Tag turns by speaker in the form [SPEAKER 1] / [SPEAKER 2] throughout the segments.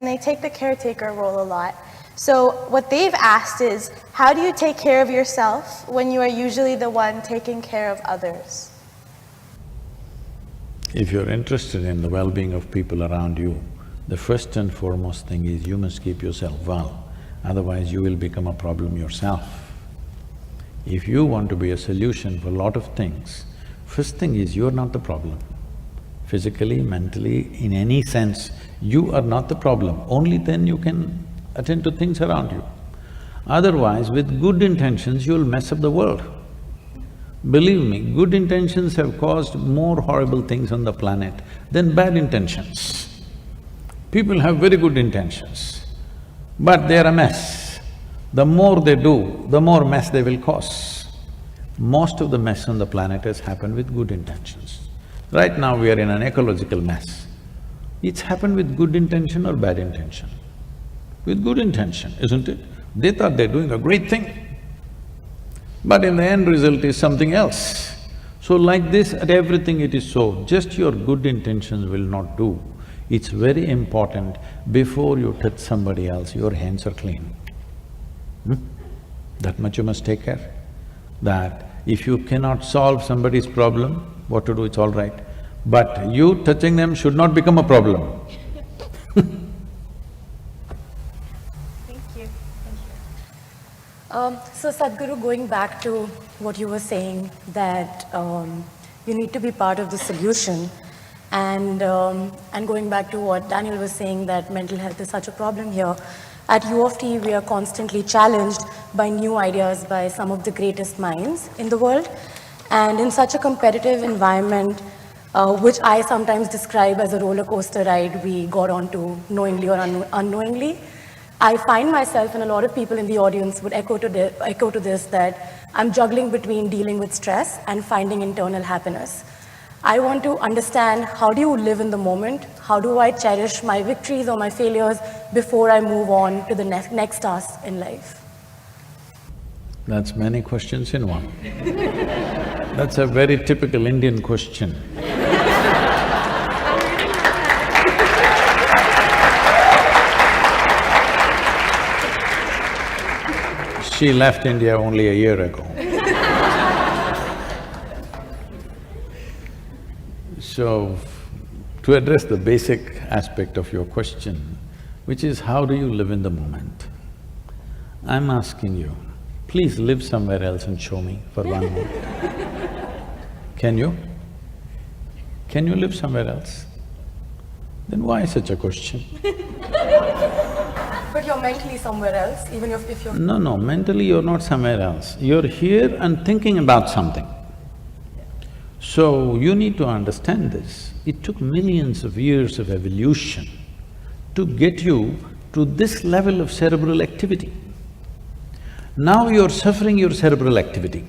[SPEAKER 1] they take the caretaker role a lot. So what they've asked is, how do you take care of yourself when you are usually the one taking care of others?
[SPEAKER 2] If you're interested in the well-being of people around you, the first and foremost thing is you must keep yourself well, otherwise you will become a problem yourself. If you want to be a solution for a lot of things, first thing is you're not the problem. Physically, mentally, in any sense, you are not the problem, only then you can attend to things around you. Otherwise, with good intentions, you'll mess up the world. Believe me, good intentions have caused more horrible things on the planet than bad intentions. People have very good intentions, but they're a mess. The more they do, the more mess they will cause. Most of the mess on the planet has happened with good intentions. Right now we are in an ecological mess. It's happened with good intention or bad intention? With good intention, isn't it? They thought they're doing a great thing, but in the end result is something else. So like this, at everything it is so, just your good intentions will not do. It's very important, before you touch somebody else, your hands are clean. That much you must take care. That if you cannot solve somebody's problem, what to do, it's all right. But you touching them should not become a problem.
[SPEAKER 3] So Sadhguru, going back to what you were saying, that you need to be part of the solution, and going back to what Daniel was saying, that mental health is such a problem here. At U of T, we are constantly challenged by new ideas by some of the greatest minds in the world. And in such a competitive environment, which I sometimes describe as a roller coaster ride we got onto knowingly or unknowingly, I find myself, and a lot of people in the audience would echo to this, that I'm juggling between dealing with stress and finding internal happiness. I want to understand, how do you live in the moment? How do I cherish my victories or my failures before I move on to the next task in life?
[SPEAKER 2] That's many questions in one. That's a very typical Indian question. She left India only a year ago. So, to address the basic aspect of your question, which is how do you live in the moment? I'm asking you, please live somewhere else and show me for 1 month. Can you? Can you live somewhere else? Then why such a question?
[SPEAKER 3] But you're mentally somewhere else, even if you're…
[SPEAKER 2] No, mentally you're not somewhere else. You're here and thinking about something. So, you need to understand this. It took millions of years of evolution to get you to this level of cerebral activity. Now you're suffering your cerebral activity.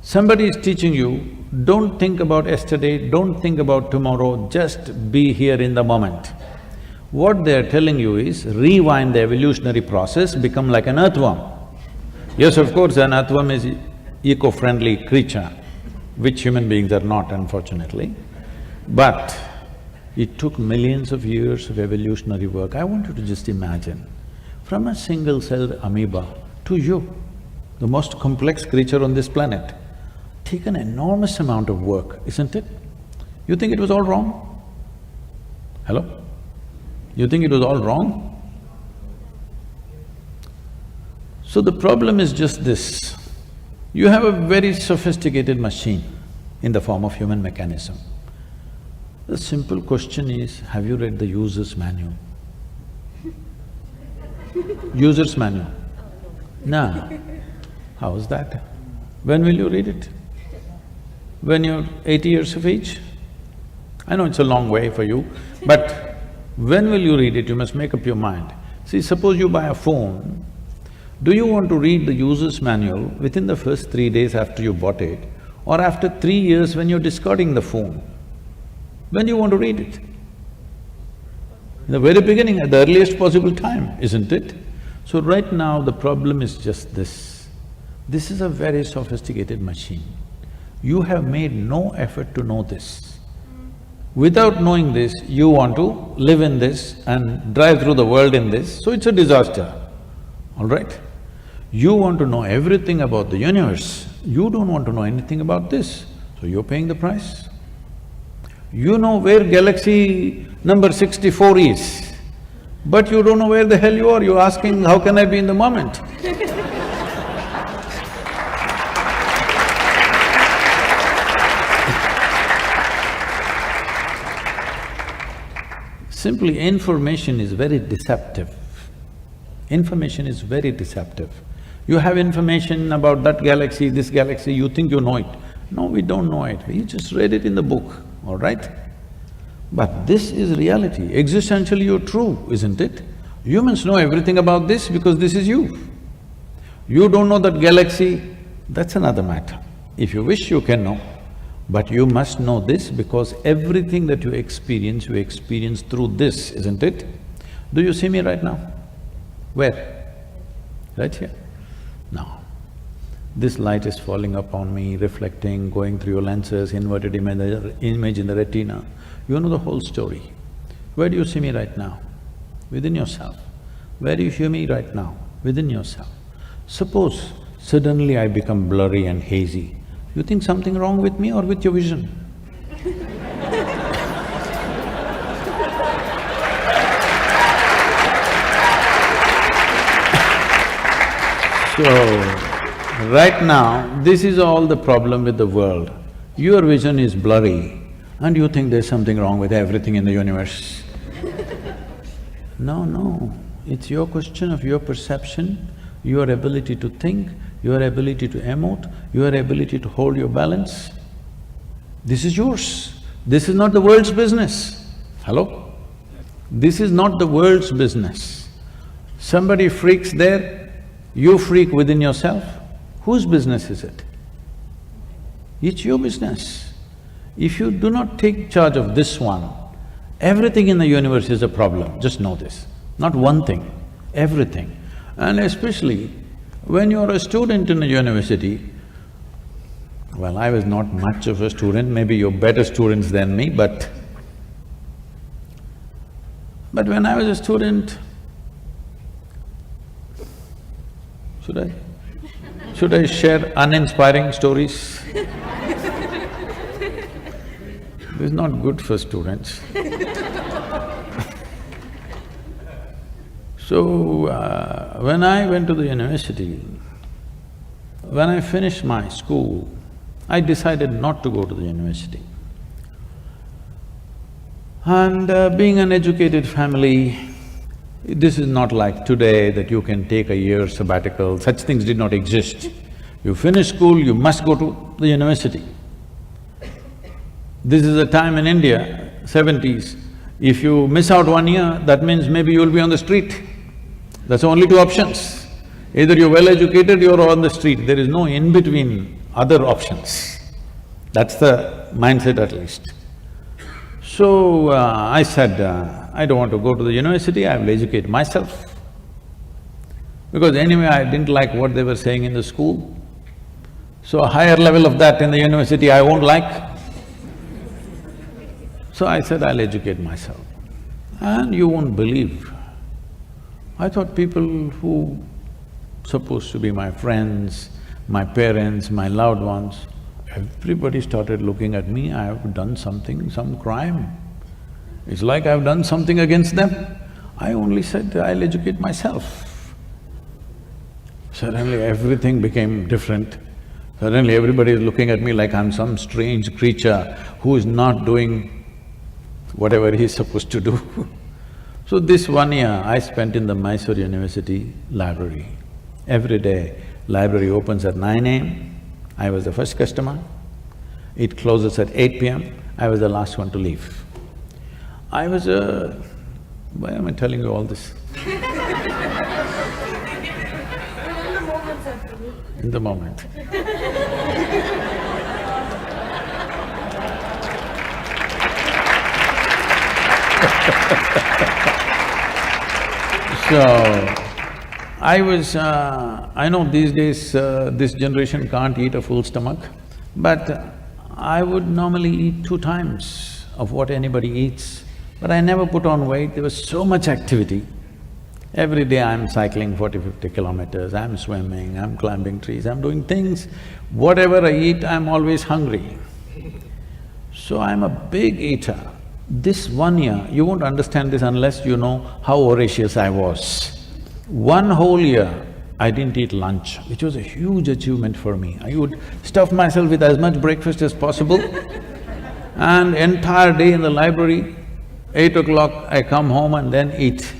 [SPEAKER 2] Somebody is teaching you, don't think about yesterday, don't think about tomorrow, just be here in the moment. What they're telling you is, rewind the evolutionary process, become like an earthworm. Yes, of course, an earthworm is eco-friendly creature, which human beings are not, unfortunately. But it took millions of years of evolutionary work. I want you to just imagine, from a single-celled amoeba to you, the most complex creature on this planet, take an enormous amount of work, isn't it? You think it was all wrong? Hello? You think it was all wrong? So the problem is just this, you have a very sophisticated machine in the form of human mechanism. The simple question is, have you read the user's manual? User's manual? No. How's that? When will you read it? When you're 80 years of age? I know it's a long way for you, but when will you read it? You must make up your mind. See, suppose you buy a phone, do you want to read the user's manual within the first 3 days after you bought it, or after 3 years when you're discarding the phone? When do you want to read it? In the very beginning, at the earliest possible time, isn't it? So right now, the problem is just this. This is a very sophisticated machine. You have made no effort to know this. Without knowing this, you want to live in this and drive through the world in this, so it's a disaster, all right? You want to know everything about the universe, you don't want to know anything about this, so you're paying the price. You know where galaxy number 64 is, but you don't know where the hell you are, you're asking, how can I be in the moment? Simply, information is very deceptive. Information is very deceptive. You have information about that galaxy, this galaxy, you think you know it. No, we don't know it, we just read it in the book, all right? But this is reality, existentially you're true, isn't it? Humans know everything about this because this is you. You don't know that galaxy, that's another matter. If you wish, you can know. But you must know this because everything that you experience through this, isn't it? Do you see me right now? Where? Right here? Now, this light is falling upon me, reflecting, going through your lenses, inverted image in the retina. You know the whole story. Where do you see me right now? Within yourself. Where do you hear me right now? Within yourself. Suppose suddenly I become blurry and hazy, you think something wrong with me or with your vision? So, right now, this is all the problem with the world. Your vision is blurry and you think there's something wrong with everything in the universe. No, it's your question of your perception, your ability to think, your ability to emote, your ability to hold your balance. This is yours. This is not the world's business. Hello? This is not the world's business. Somebody freaks there, you freak within yourself. Whose business is it? It's your business. If you do not take charge of this one, everything in the universe is a problem, just know this. Not one thing, everything. And especially when you're a student in a university, well, I was not much of a student, maybe you're better students than me, but when I was a student, should I share uninspiring stories? This is not good for students. So, when I went to the university, when I finished my school, I decided not to go to the university. And being an educated family, this is not like today that you can take a year sabbatical, such things did not exist. You finish school, you must go to the university. This is a time in India, 70s, if you miss out 1 year, that means maybe you'll be on the street. That's only two options. Either you're well educated, you're on the street, there is no in-between other options. That's the mindset at least. So, I said, I don't want to go to the university, I will educate myself. Because anyway, I didn't like what they were saying in the school. So a higher level of that in the university I won't like. So I said, I'll educate myself. And you won't believe, I thought people who supposed to be my friends, my parents, my loved ones, everybody started looking at me, I have done something, some crime. It's like I've done something against them. I only said, I'll educate myself. Suddenly everything became different. Suddenly everybody is looking at me like I'm some strange creature who is not doing whatever he's supposed to do. So this 1 year I spent in the Mysore University library. Every day, library opens at 9 AM, I was the first customer. It closes at 8 PM, I was the last one to leave. I was a… why am I telling you all this? In the moment. So, I know these days this generation can't eat a full stomach, but I would normally eat 2 times of what anybody eats, but I never put on weight. There was so much activity. Every day I'm cycling 40, 50 kilometers, I'm swimming, I'm climbing trees, I'm doing things. Whatever I eat, I'm always hungry. So I'm a big eater. This 1 year, you won't understand this unless you know how voracious I was. 1 whole year, I didn't eat lunch, which was a huge achievement for me. I would stuff myself with as much breakfast as possible and entire day in the library, 8 o'clock I come home and then eat.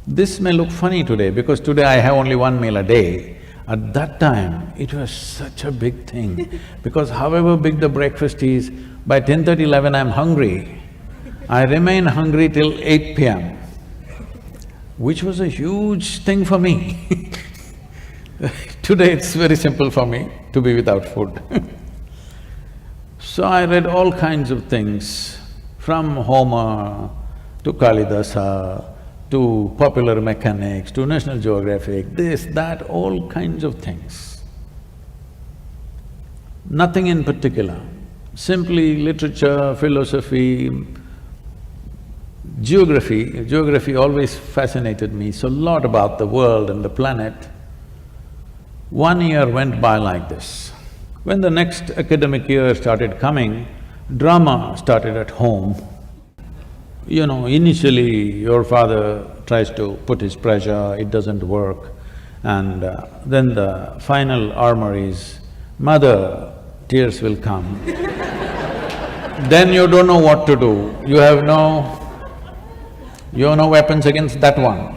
[SPEAKER 2] This may look funny today because today I have only 1 meal a day. At that time, it was such a big thing because however big the breakfast is, by 10:30, 11 I'm hungry. I remain hungry till 8 p.m., which was a huge thing for me. Today it's very simple for me to be without food. So I read all kinds of things, from Homer to Kalidasa, to popular mechanics, to National Geographic, this, that, all kinds of things. Nothing in particular, simply literature, philosophy, geography. Geography always fascinated me, so a lot about the world and the planet. 1 year went by like this. When the next academic year started coming, drama started at home. You know, initially your father tries to put his pressure, it doesn't work, and then the final armor is, mother, tears will come. Then you don't know what to do, you have no weapons against that one.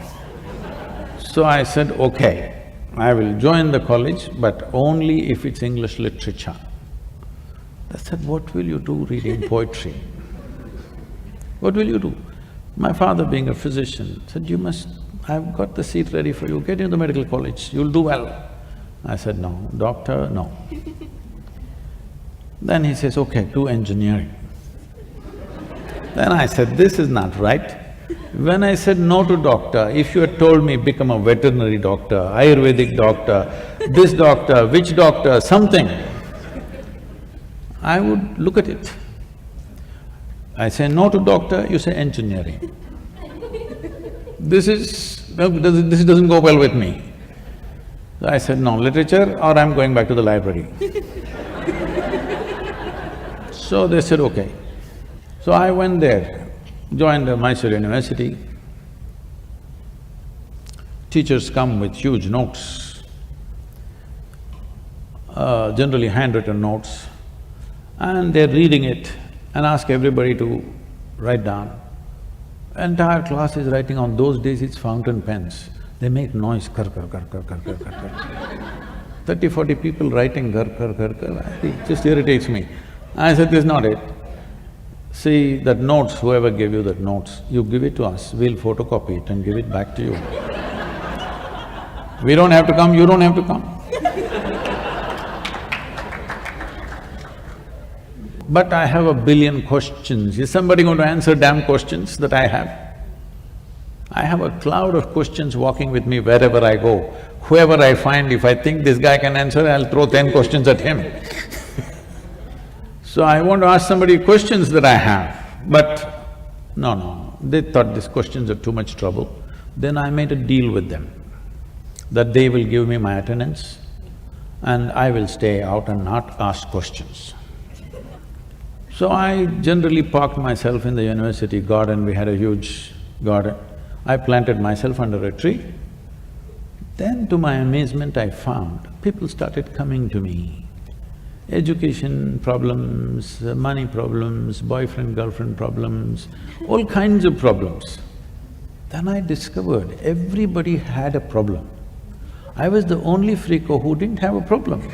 [SPEAKER 2] So I said, okay, I will join the college, but only if it's English literature. They said, what will you do reading poetry? What will you do? My father, being a physician, said, I've got the seat ready for you, get into medical college, you'll do well. I said, no, doctor, no. Then he says, okay, do engineering. Then I said, this is not right. When I said no to doctor, if you had told me become a veterinary doctor, Ayurvedic doctor, this doctor, which doctor, something, I would look at it. I say no to doctor, you say engineering. This doesn't go well with me. So I said, no, literature or I'm going back to the library. So they said, okay. So I went there, joined Mysore University. Teachers come with huge notes, generally handwritten notes, and they're reading it and ask everybody to write down. Entire class is writing. On those days it's fountain pens. They make noise, kar kar kar kar kar kar kar kar. 30, 40 people writing kar kar kar kar, it just irritates me. I said, this is not it. See, that notes, whoever gave you that notes, you give it to us, we'll photocopy it and give it back to you. We don't have to come, you don't have to come. But I have a billion questions. Is somebody going to answer damn questions that I have? I have a cloud of questions walking with me wherever I go. Whoever I find, if I think this guy can answer, I'll throw 10 questions at him. So I want to ask somebody questions that I have, but no, they thought these questions are too much trouble. Then I made a deal with them, that they will give me my attendance and I will stay out and not ask questions. So I generally parked myself in the university garden, we had a huge garden. I planted myself under a tree. Then to my amazement I found people started coming to me. Education problems, money problems, boyfriend-girlfriend problems, all kinds of problems. Then I discovered everybody had a problem. I was the only freako who didn't have a problem.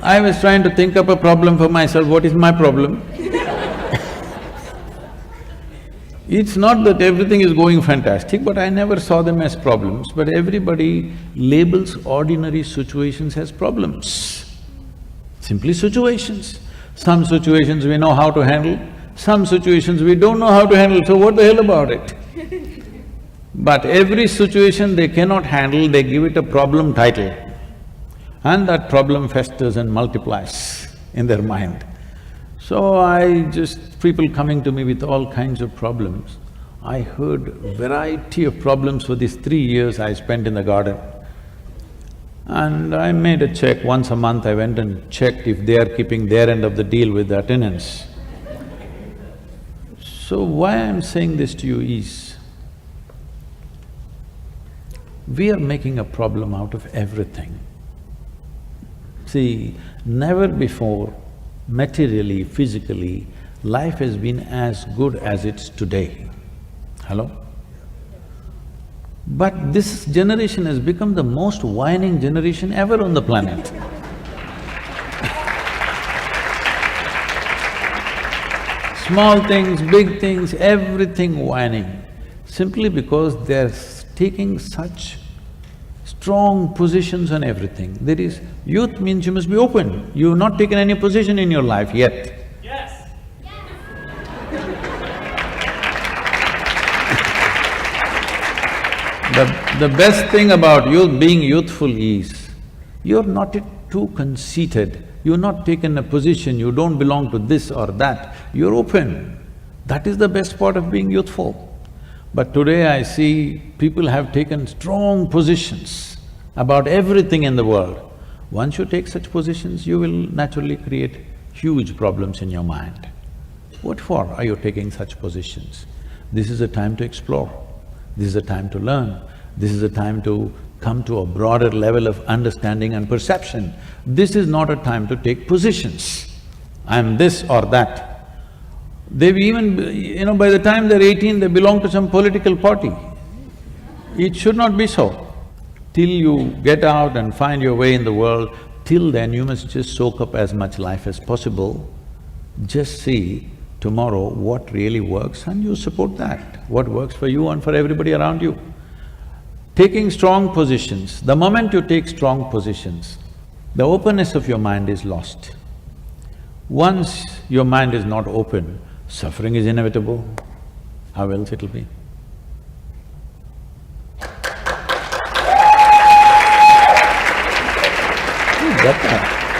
[SPEAKER 2] I was trying to think up a problem for myself, what is my problem? It's not that everything is going fantastic, but I never saw them as problems, but everybody labels ordinary situations as problems. Simply situations. Some situations we know how to handle, some situations we don't know how to handle, so what the hell about it? But every situation they cannot handle, they give it a problem title, and that problem festers and multiplies. in their mind. So people coming to me with all kinds of problems. I heard variety of problems for these 3 years I spent in the garden. And I made a check, once a month I went and checked if they are keeping their end of the deal with the attendance. So why I'm saying this to you is, we are making a problem out of everything. See, never before, materially, physically, life has been as good as it's today. Hello? But this generation has become the most whining generation ever on the planet. Small things, big things, everything whining, simply because they're taking such strong positions on everything. Youth means you must be open. You've not taken any position in your life yet.
[SPEAKER 4] Yes.
[SPEAKER 2] The best thing about you being youthful is, you're not too conceited, you've not taken a position, you don't belong to this or that, you're open. That is the best part of being youthful. But today I see people have taken strong positions about everything in the world. Once you take such positions, you will naturally create huge problems in your mind. What for are you taking such positions? This is a time to explore, this is a time to learn, this is a time to come to a broader level of understanding and perception. This is not a time to take positions. I'm this or that. They've even… by the time they're 18, they belong to some political party. It should not be so. Till you get out and find your way in the world, till then you must just soak up as much life as possible. Just see tomorrow what really works and you support that, what works for you and for everybody around you. Taking strong positions, the moment you take strong positions, the openness of your mind is lost. Once your mind is not open, suffering is inevitable. How else it'll be? You got that?